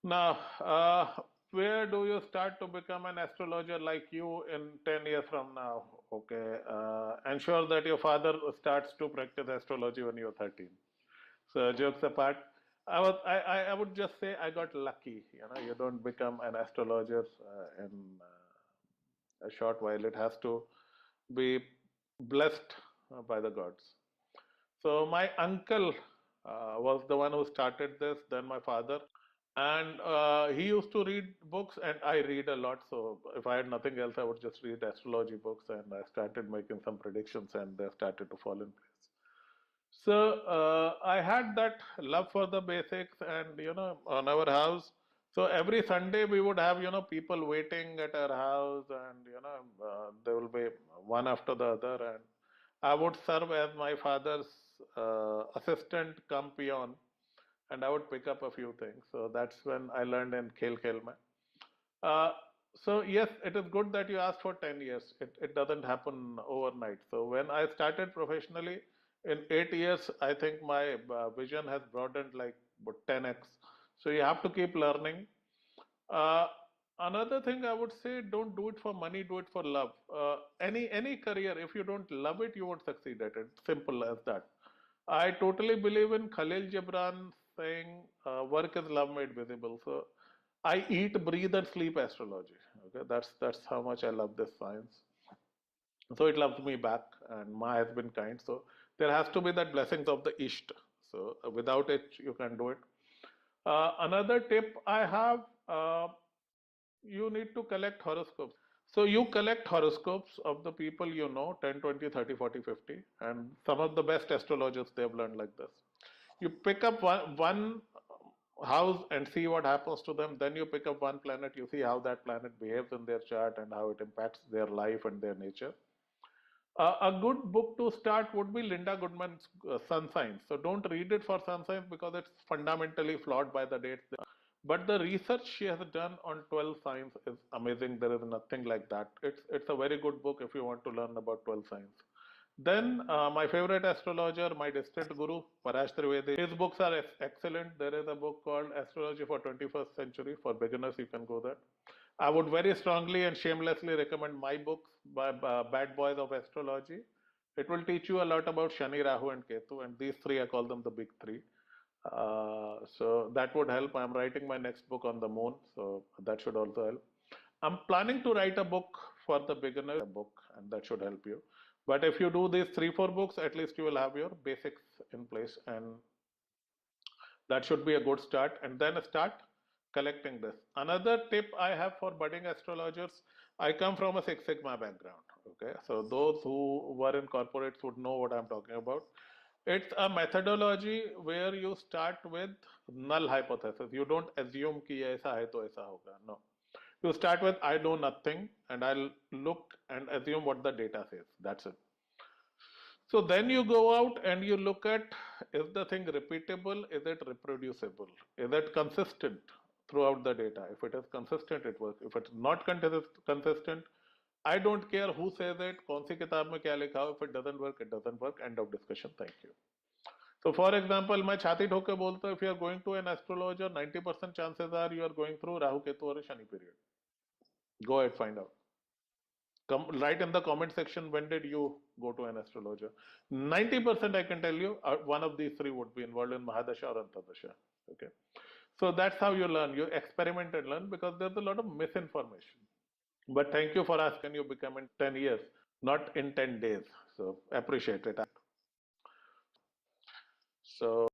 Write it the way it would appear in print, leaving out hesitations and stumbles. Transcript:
Now, where do you start to become an astrologer like you in 10 years from now? Okay. Ensure that your father starts to practice astrology when you're 13. So jokes apart, I would just say I got lucky. You don't become an astrologer in a short while. It has to be blessed by the gods. So my uncle was the one who started this, then my father. And he used to read books, and I read a lot. So if I had nothing else, I would just read astrology books, and I started making some predictions, and they started to fall in place. So I had that love for the basics, and on our house. So every Sunday we would have people waiting at our house, and there will be one after the other, and I would serve as my father's assistant come peon, and I would pick up a few things. So that's when I learned in Khel Khel Mein. Uh, so yes, it is good that you asked for 10 years. It doesn't happen overnight. So when I started professionally in 8 years, I think my vision has broadened like 10x. So you have to keep learning. Uh, Another thing I would say, don't do it for money, do it for love. Any career, if you don't love it, you won't succeed at it. Simple as that. I totally believe in Khalil Gibran saying, "Work is love made visible." So I eat, breathe, and sleep astrology. Okay, that's how much I love this science. So it loves me back, and Ma has been kind. So there has to be that blessings of the Isht. So without it, you can do it. Another tip I have, you need to collect horoscopes. So you collect horoscopes of the people you know, 10, 20, 30, 40, 50, and some of the best astrologers they've learned like this. You pick up one house and see what happens to them. Then you pick up one planet, you see how that planet behaves in their chart and how it impacts their life and their nature. A good book to start would be Linda Goodman's Sun Signs. So don't read it for Sun Signs because it's fundamentally flawed by the dates. But the research she has done on 12 signs is amazing. There is nothing like that. It's a very good book if you want to learn about 12 signs. Then my favorite astrologer, my distant guru, Parash Trivedi. His books are excellent. There is a book called Astrology for 21st Century. For beginners, you can go there. I would very strongly and shamelessly recommend my books by Bad Boys of Astrology. It will teach you a lot about Shani, Rahu, and Ketu, and these three I call them the big three. So that would help. I'm writing my next book on the moon, so that should also help. I'm planning to write a book for the beginner book, and that should help you. But if you do these three, four books, at least you will have your basics in place, and that should be a good start. And then start collecting this. Another tip I have for budding astrologers, I come from a Six Sigma background. Okay, so those who were in corporates would know what I'm talking about. It's a methodology where you start with null hypothesis. You don't assume कि ये ऐसा है तो ऐसा होगा. No. You start with I know nothing and I'll look and assume what the data says. That's it. So then you go out and you look at, is the thing repeatable? Is it reproducible? Is it consistent throughout the data? If it is consistent, it works. If it's not consistent, I don't care who says it, कौन सी किताब में क्या लिखा हो, if it doesn't work, it doesn't work. End of discussion. Thank you. So for example, मैं छाती ठोक के बोलता हूँ, if you are going to an astrologer, 90% chances are you are going through Rahu Ketu or a Shani period. Go ahead, find out. Write in the comment section, when did you go to an astrologer? 90% I can tell you, one of these three would be involved in Mahadasha or Antardasha. Okay. So that's how you learn. You experiment and learn because there's a lot of misinformation. But thank you for asking. You become in 10 years, not in 10 days. So appreciate it. So